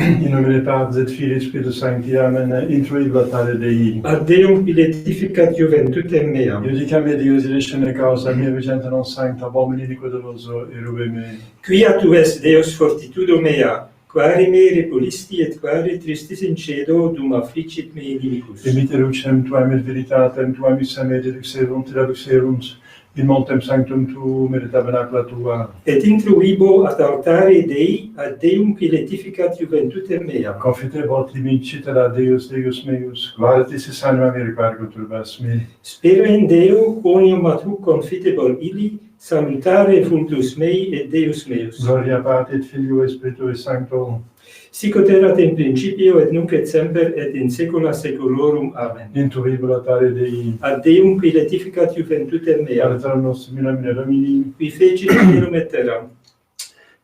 In nome del Padre, del Figlio e Spirito Sancti, Amen. Introibatare Dei. Ad Deum piletificat juventutem mea. Iudicam me Deus electione causa mea vigente non sancta, abomini iniquitoso, erube me. Quia tu es Deus fortitudo mea, quare me repulisti et quare tristis in cedo dum afflicit me inimicus. Emite lucem tuam et veritatem tuam issa me deduxerunt, traduxerunt, in montem sanctum tu mere tabernacula tua. Et intruibo ad altare Dei, ad Deum piletificat juventutem mea. Confitebot dimincitera Deus, Deus meus, guardatis is anima mea requargo turbas me. Spero in Deo, quoniam ad hoc confitebor illi, salutare vultus mei et Deus meus. Gloria Patri et Filio et Spiritui Sancto. Sic ut erat in principio et nunc et semper et in saecula saeculorum. Amen. Introibatare Dei. Ad Deum piletificat juventutem mea. Pater nostrum in nomine Domini. Qui fecit caelum et terram.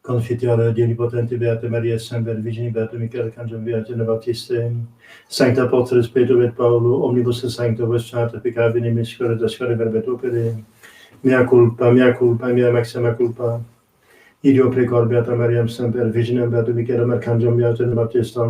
Confiteor Dei Onnipotente, Beata Maria, Semper Virgine, Beata Michael Arcangelo, Beata Baptiste, Sancta Apostles Petro et Paulo, omnibus sancto vesciata peccati nemicis corde dascare verbet opere, mea culpa, mea maxima culpa. Ideo precor Beata Maria, Semper Virgine, Beata Michael Arcangelo, Beata Baptiste,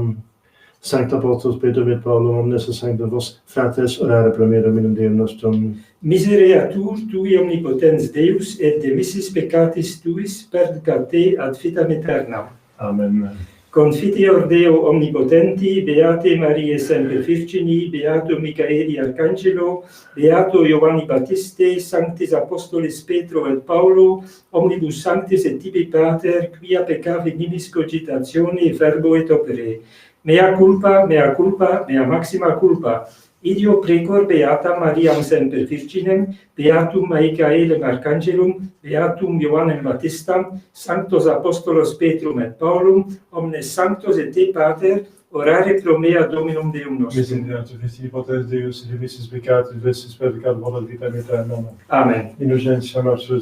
Sancta Apostles Petro et Paulo, omnes sancta vos fratres, orare pro me Dominum Deum nostrum. Misereatur tui omnipotens Deus et demissis peccatis tuis perdicate ad vitam aeternam. Amen. Confiteor Deo omnipotenti, Beate Mariae semper Virgini, Beato Michaeli Arcangelo, Beato Giovanni Battiste, Sanctis Apostolis Petro et Paulo, omnibus sanctis et tibi Pater, quia peccavi nimis cogitatione, verbo et opere. Mea culpa, mea maxima culpa. Idio precor Beata Mariam semper Virginem, Beatum Michaelem Arcangelum, Beatum Ioannem Baptistam, Sanctos Apostolos Petrum et Paulum, omnes sanctos et te Pater, orare pro mea Dominum Deum nostrum. Misericorde Christi, potens Deus, remissis peccatis, vestis peccat, volat vitam aeternam. Amen. Indulgentia nostra,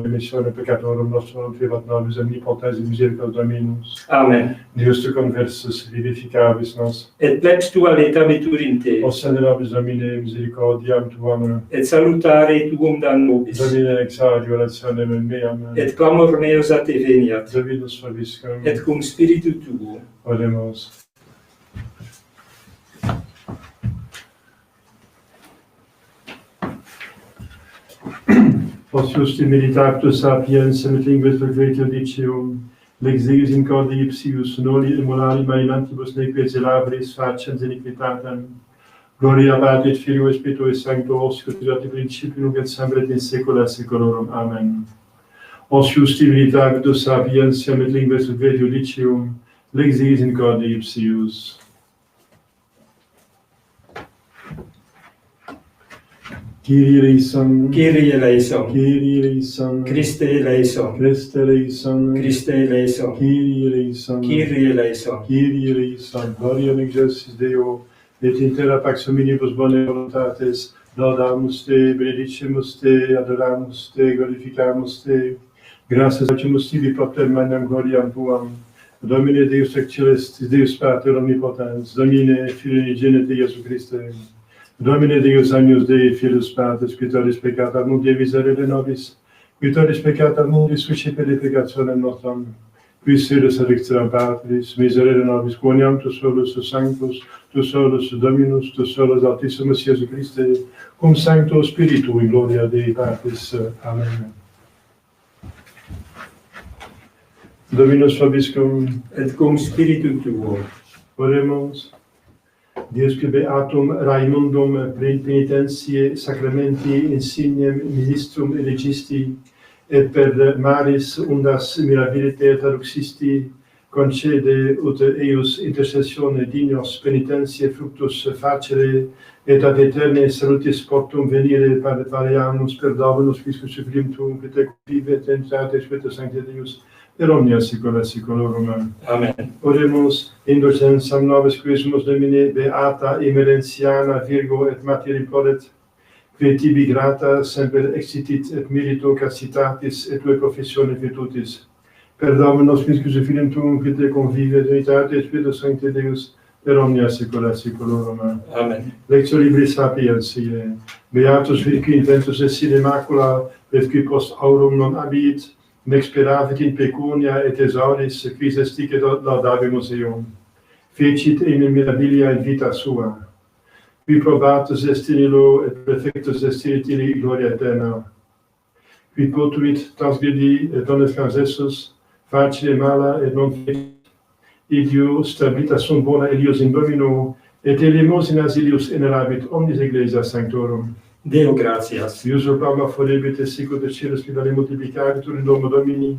remissione peccatorum nostrum, privat nobis omnipotens misericordia Dominus. Amen. Deus tu conversus, vivificabis nos. Et plebs tua letabitur in te, Ossende nobis Domine, misericordiam tuam. et salutare tuum da nobis, Domine exaudi orationem meam. et clamor meus a te veniat, Dominus vobiscum. et cum spiritu tuo. Oremus. Post justi meditactus sapiens, et linguis perquetio dicium, lex Deus in corde ipsius, noli immolari mainantibus neque celabris facens iniquitatem, gloria Patri et Filio et Spiritui Sancto, oscus et principium nunc et semper et in saecula saeculorum. Amen. Post justi meditactus sapiens, et linguis perquetio dicium, lex Deus in corde ipsius. Kyrie eleison, Kyrie eleison, Kyrie eleison, Christe eleison, Christe eleison, Christe eleison, Kyrie eleison, Kyrie eleison. Kyrie eleison, gloria in excelsis Deo, et in terra pax hominibus bonae voluntates, laudamus te, benedicimus te, adoramus te, glorificamus te, gratias faciamus tibi propter magnam gloriam tuam, Domine Deus ex celestis, Deus Pater omnipotens, Domine Filii unigenite Iesu Christe, Domine Deus agnus Dei, Filius Patris, qui tollis peccata mundi, miserere nobis, qui tollis peccata mundi, suscipere peccationem nostram, qui sedis ad extrem Patris, miserere nobis, quoniam tu solus sanctus, tu solus Dominus, tu solus Altissimus Iesu Christe, cum Sancto Spiritu in gloria Dei Patris. Amen. Dominus vobiscum, Et cum spiritu tuo. oremus. Deus que beatum Raimundum penitentiae sacramenti insignem ministrum elegisti, et per maris undas mirabilite traduxisti, concede ut eius intercessione dignos penitentiae fructus facere, et ad aeterne salutis portum venire variamus per Dominus Christus sublime tuum, qui te vivet et entrate Spiritus Sancti Deus, per omnia saecula saeculorum. Amen. Oremus, indulgentiam nobis quismus Domine, beata emerenziana Virgo et Mater imporet, qui tibi grata semper exitit et merito castitatis et tue professione virtutis. Per Dominus Christus Filium tuum, qui te convivet unitate Spiritus Sancti Deus, per omnia saecula saeculorum. Amen. Lectio Libris Sapientiae. Beatus qui inventus est sine macula, et qui post aurum non habit, nec speravit in pecunia et thesauris, quis esticet laudabimus eum. Fecit in mirabilia in vita sua. Qui probatus est in illo, et perfectus est in illi gloria eterna. Qui potuit transgredi et donnes transessus, facile mala et non fecit. Idio stabilitas sunt bona Elios in Domino, et elemosinas Elios enerabit omnis ecclesias sanctorum. Deo gratias. Usurpam afforebit et sicut et cielus fidale multiplicabitur in domo Domini,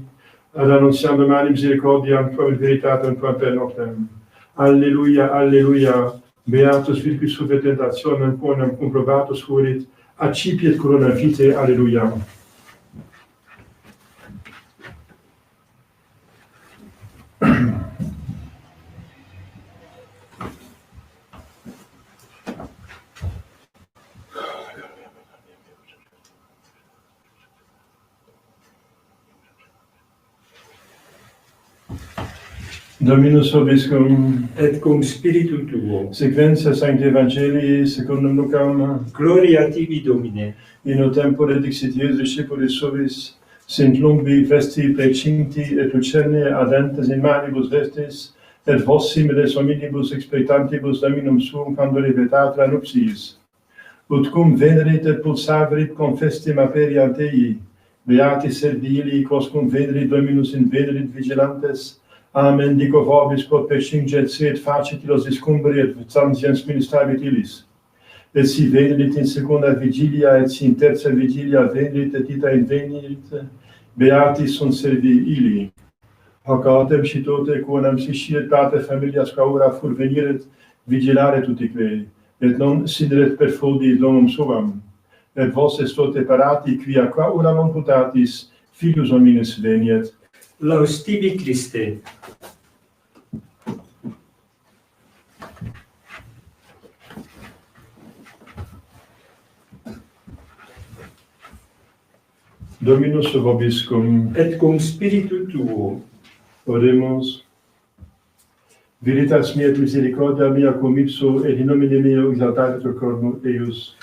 ad annunciam mani misericordiam tuam in veritatem tuam per noctem. Alleluia, alleluia, beatus virgus sube tentationem quonem comprobatus furit, accipiet corona vitae, alleluia. Dominus vobiscum, Et cum spiritu tuo. sequentia Sancti Evangelii secundum Lucam, Gloria tibi, Domine. in tempore dixit Iesus discipulis suis, sint lumbi vesti precinti et lucerne adentes in manibus vestis, et vos similes hominibus expectantibus Dominum suum candore vetatra nuptiis. Ut cum venerit et pulsaverit confestim aperiant ei, beati servili, quos cum venerit Dominus in venerit vigilantes, Amen, dico vobis quod percinget et facit illos cumbriet transiens ministravit illis. Et si venit in secunda vigilia, et si in tertia vigilia venit, et ita invenit, beati sunt servi illi. Hoc autem citote quonam sisciet pate familias quaura furveniret vigilare tutique, et non sideret per fodi domum suam. Et vos estote parati, quia quaura non putatis, filius hominis veniet. Laus tibi Christe. Dominus vobiscum. Et cum spiritu tuo. Oremus. Veritas mea et misericordia mea cum ipso et in nomine meo exaltator cornu eius.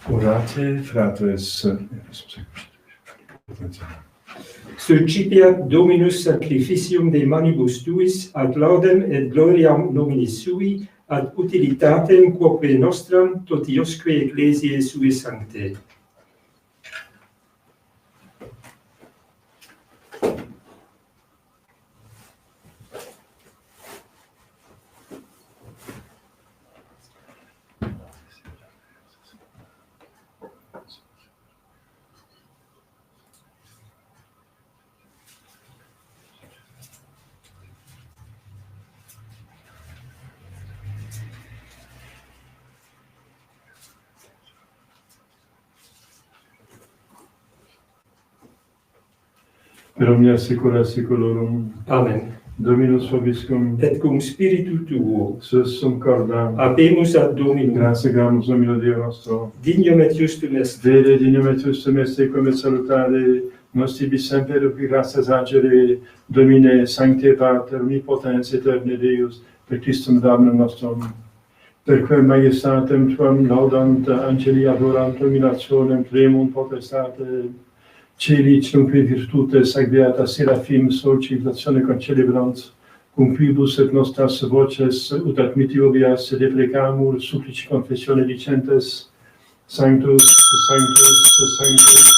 Orate, fratres. Sucipiat Dominus sacrificium de manibus tuis ad laudem et gloriam nomini sui ad utilitatem quoque nostram totiosque ecclesiae sui sancte. Per omnia saecula saeculorum. Amen. Dominus vobiscum. Et cum spiritu tuo. Sussum corda. Habemus ad Dominum. Gratiamus Domino Deo nostro. Dignum et justum est. Vere dignum et justum est ecum et salutare. Nos tibi semper ubi gratias agere. Domine sancte Pater omnipotens aeterne Deus. Per Christum Domini nostrum. Per quem maiestatem tuam laudant angeli adorant dominationem tremunt potestate. Celi nunque virtutes ac beata Seraphim solcitatione concelebrant, cum quibus et nostras voces ut admittivias deprecamur supplici confessione dicentes, Sanctus, Sanctus, Sanctus,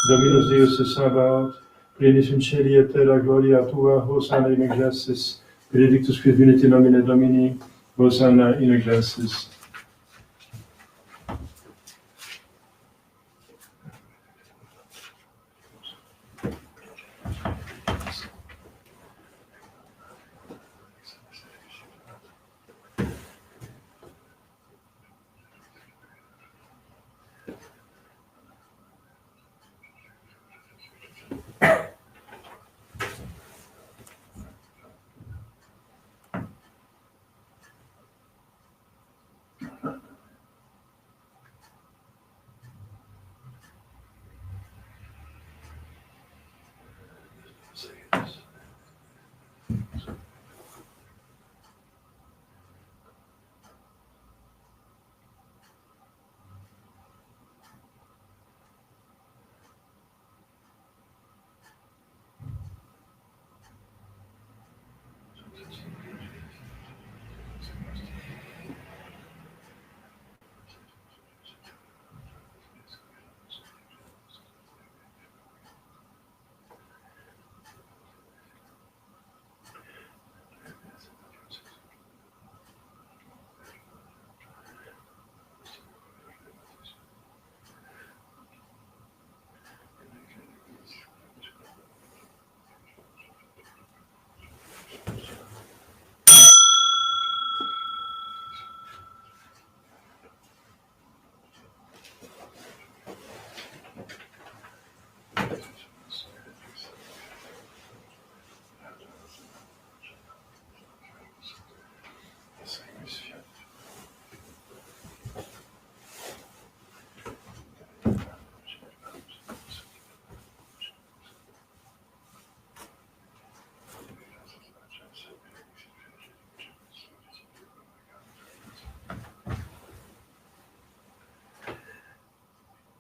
Dominus Deus et Sabaoth, plenis in celi et terra gloria tua, Hosanna in excelsis, benedictus qui venit in nomine Domini, Hosanna in excelsis.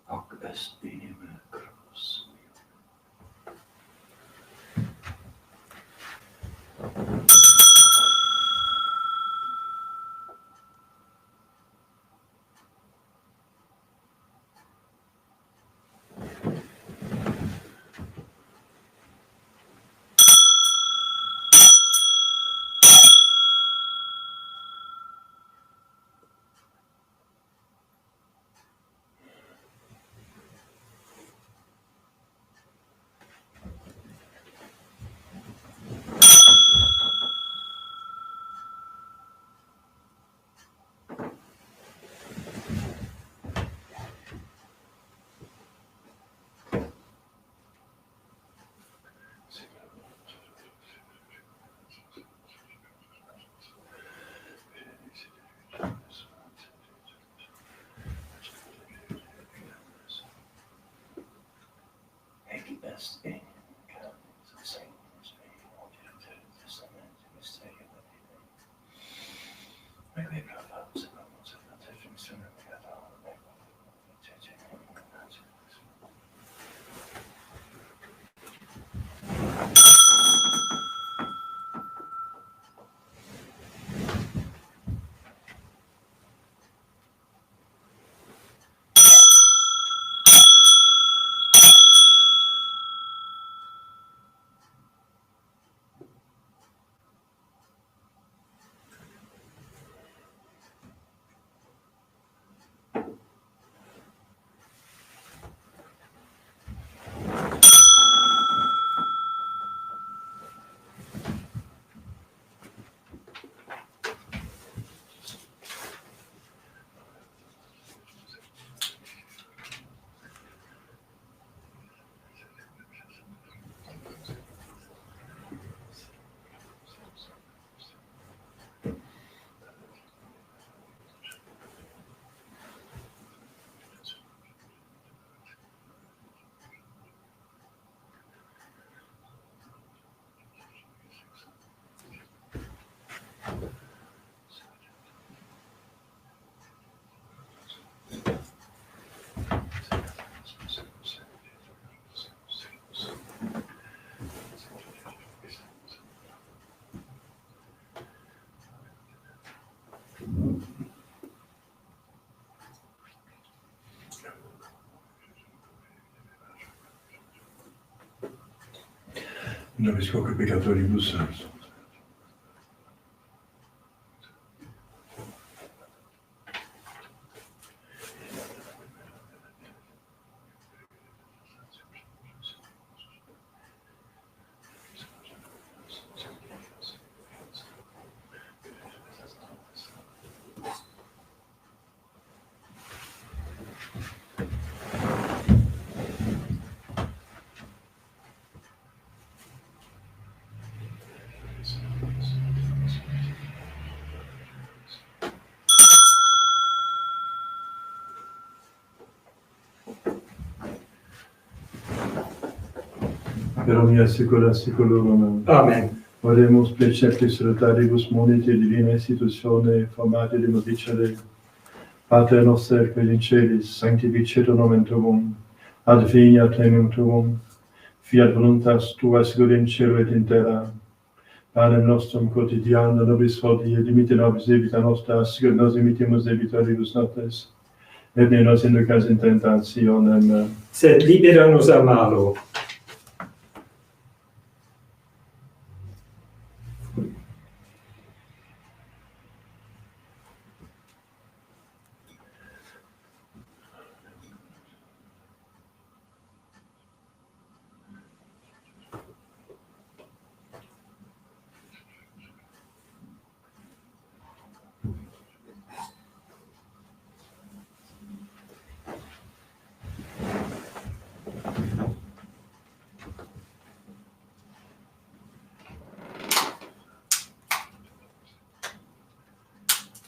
Hoc est enim crus. Nobis quoque peccatoribus. Per omnia saecula saeculorum. Amen. Oremus preceptis rotaribus monite divina institutione formate de dicere Pater noster qui in celis, sanctificetur nomen tuum, adveniat regnum tuum, fiat voluntas tua sicut in cielo et in terra. Panem nostrum quotidianum nobis hodie dimitte nobis debita nostra, sicut nos dimittimus debitoribus nostris, et ne nos inducas in tentationem, Sed libera nos a malo.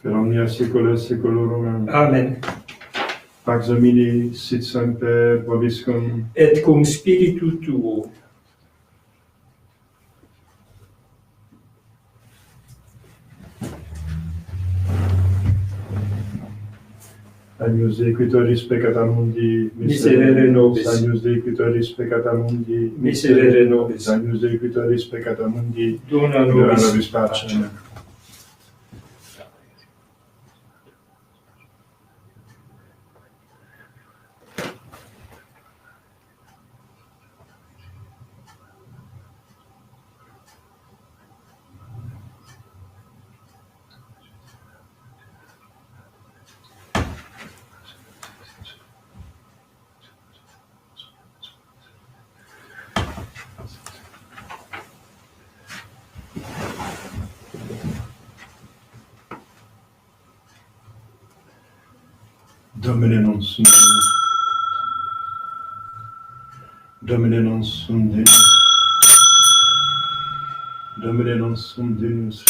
per omnia saecula saeculorum. Amen. Pax Domini sit semper vobiscum. Et cum spiritu tuo. Agnus Dei qui tollis peccata mundi, Miserere nobis. Agnus Dei qui tollis peccata mundi, Miserere nobis. Agnus Dei qui tollis peccata mundi, Dona dona nobis nobis pacem. Domine non sum Deus. Domine non sum Deus. Domine non sum Deus.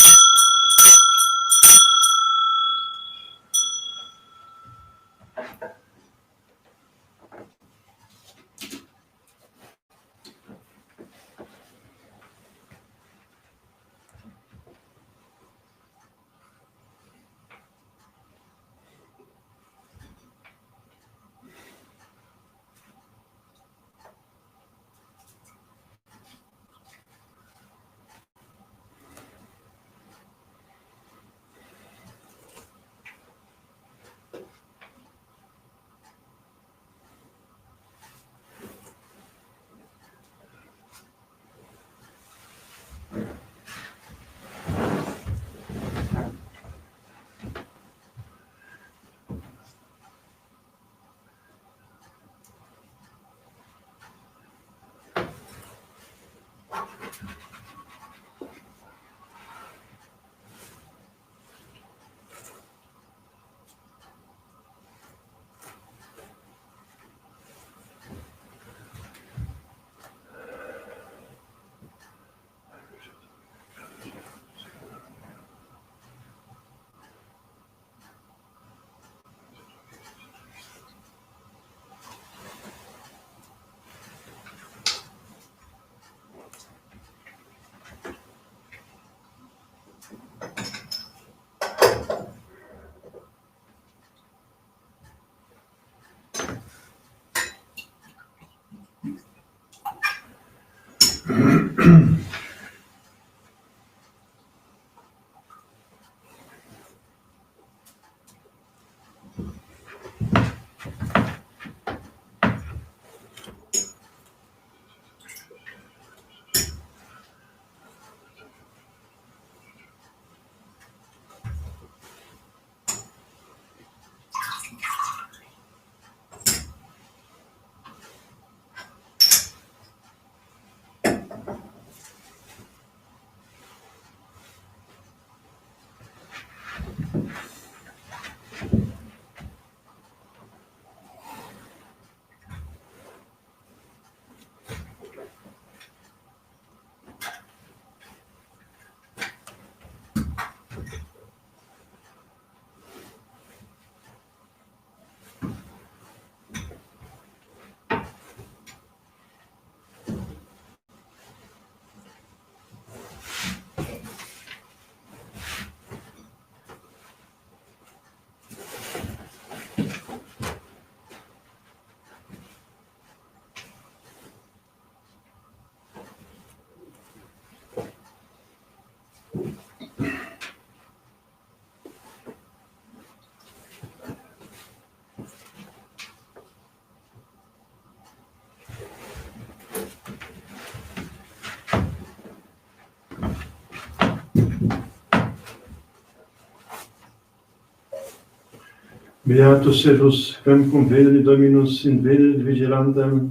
Beatus servus quemquam venere Dominus in venere vigilantem.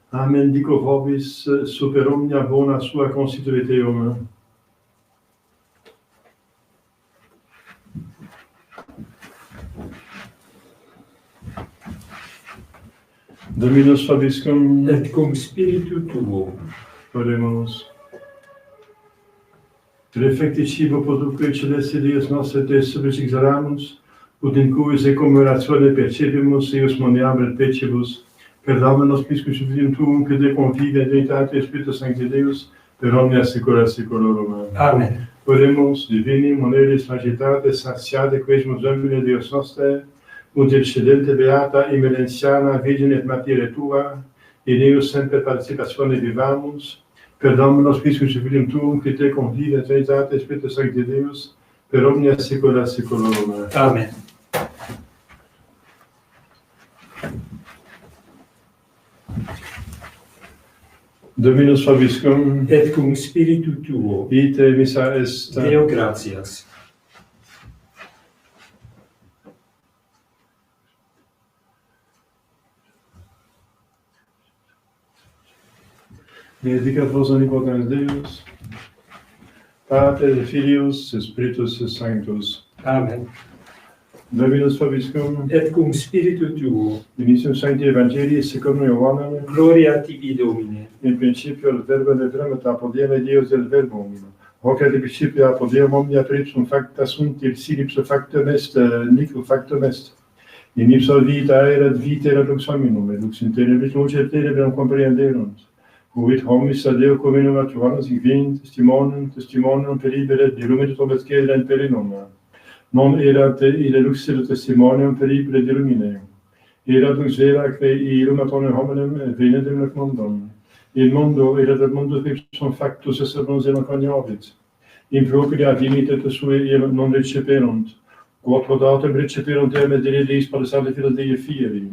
Amen dico vobis super omnia bona sua constituiteum. Dominus vobiscum. Et cum spiritu tuo. Oremus. Reflecti cibo produque celeste Deus nostre te subis exoramus, ut in cuis commemoratione percepimus eius moniabre pecibus, per Dominus piscus suffim tuum, que de convive et veritate Spiritus Sancti Deus, per omnia secula seculorum. Amen. Oremus, divini, moneris sagitate, satiate, quesumus Domine Deus noster, ut excedente beata eminentiana Virgine et Martyre tua, in eius semper participatione vivamus, per Dominus piscus suffim tuum, que te convive et veritate Spiritus Sancti Deus, per omnia secula seculorum. Amen. Dominus vobiscum. Et cum spiritu tuo. Ite missa est. Deo gratias. Benedicat vos omnipotens Deus, Pater, Filius, Spiritus Sanctus. Amen. Dominus vobiscum. Et cum spiritu tuo. Initium Sancti Evangelii secundum Ioannem. Gloria tibi, Domine. In principio il verbo et apud Deus del verbum. Hoc et in principio apud Deum omnia ipsum facta sunt, il sin ipso factum est, nihil factum est. In ipso vita erat vita erat lux hominum, et lux in tenebris luce tenebram comprehenderunt. Quid homis ad Deo cominum ad Johannes invent testimonium peribere diluminit ob et cedere perenum. Non erat ille luxere testimonium peribere dilumine. Erat lux vera que illuminationem hominem venendum nec mundum. Il mondo erat ad mundus ipsum factus esse non cognovit. In propria dimitet sue non receperunt. Quod podatem receperunt eam et diris palesade filas Dei fieri.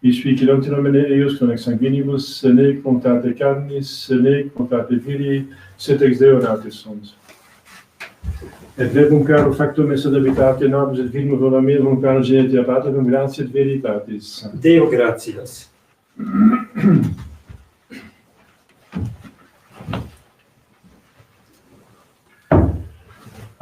Is vigilant in nomine eius con ex sanguinibus, nec contate carnis, nec contate filii, sed ex Deo natis sunt. Et verbum caro factum est ad habitate nobis et firmus volamum caro genetia Patrem gratia et veritatis. Deo gratias.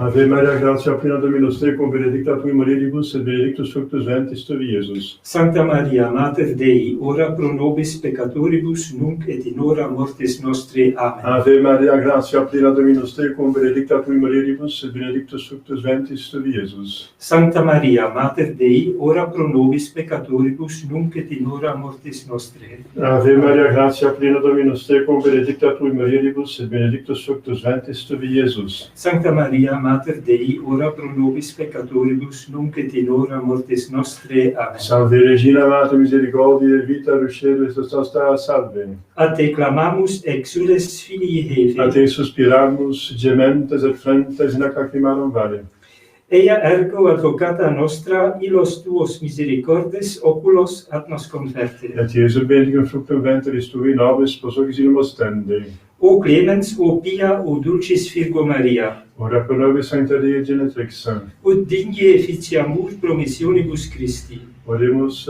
Ave Maria, gratia plena Dominus tecum, benedicta tui mulieribus, et benedictus fructus ventris tui, Iesus. Sancta Maria, Mater Dei, ora pro nobis peccatoribus, nunc et in hora mortis nostre. Amen. Ave Maria, gratia plena Dominus tecum, benedicta tui mulieribus, et benedictus fructus ventris tui, Iesus. Sancta Maria, Mater Dei, ora pro nobis peccatoribus, nunc et in hora mortis nostre. Ave Maria, gratia plena Dominus tecum, benedicta tui mulieribus, et benedictus fructus ventris tui, Iesus. Sancta Maria, Mater Dei, ora pro nobis peccatoribus, nunc et in hora mortis nostre. Amen. Salve Regina Mater misericordiae, vita Ruscelus nostra, salve. A te clamamus exules filii Hevae. A te suspiramus, gementes et flentes in ac lacrimarum vale. Ea ergo advocata nostra, illos tuos misericordes, oculos ad nos conferte. Et Iesu benedicum fructum ventris tui, nobis posucis in ostende. O clemens, o pia, o dulcis Virgo Maria, Ora pro nobis Sancta Dei Genetrix. ut digne efficiamur promissionibus Christi. Oremus.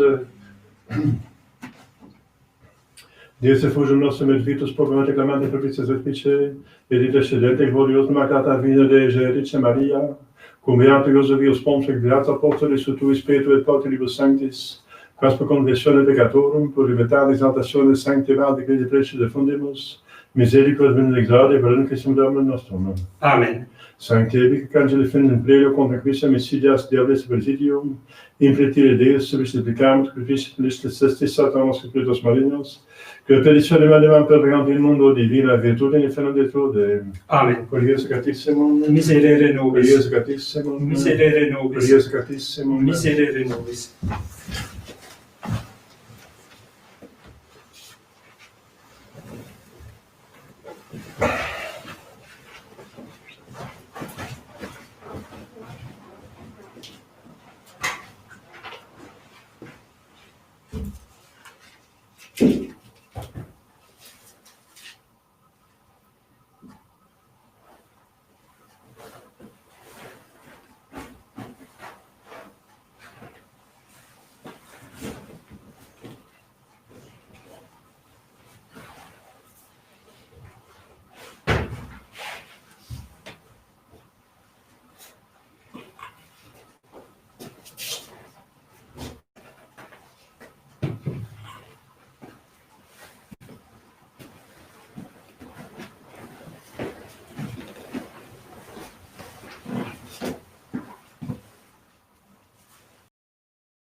Deus effugum nostrum et vitus populante clamante propitias respice, et intercedente gloriosum Immaculata Virgine Dei Gerice Maria, cum beato Iosebius Pontific beata Apostolis tui Spiritu et Pautribus Sanctis, quas per conversione peccatorum, pro libertate exaltatione Sancti Vade Credi Prece fundimus, misericordias benedictare per Christum Domum nostrum. Amen. Sancte Ebic Angeli Finem Prelio contra quissa missidias diables presidium, impretire Deus subis supplicamus Christus listis cestis Satanos Spiritus malignos, que perdizione malevam perpegant in mundo divina virtute in fenum de trude. Amen. Por Iesu Catissimum, Miserere por nobis. Iesu Catissimum, Miserere por nobis. Iesu Catissimum. Miserere nobis.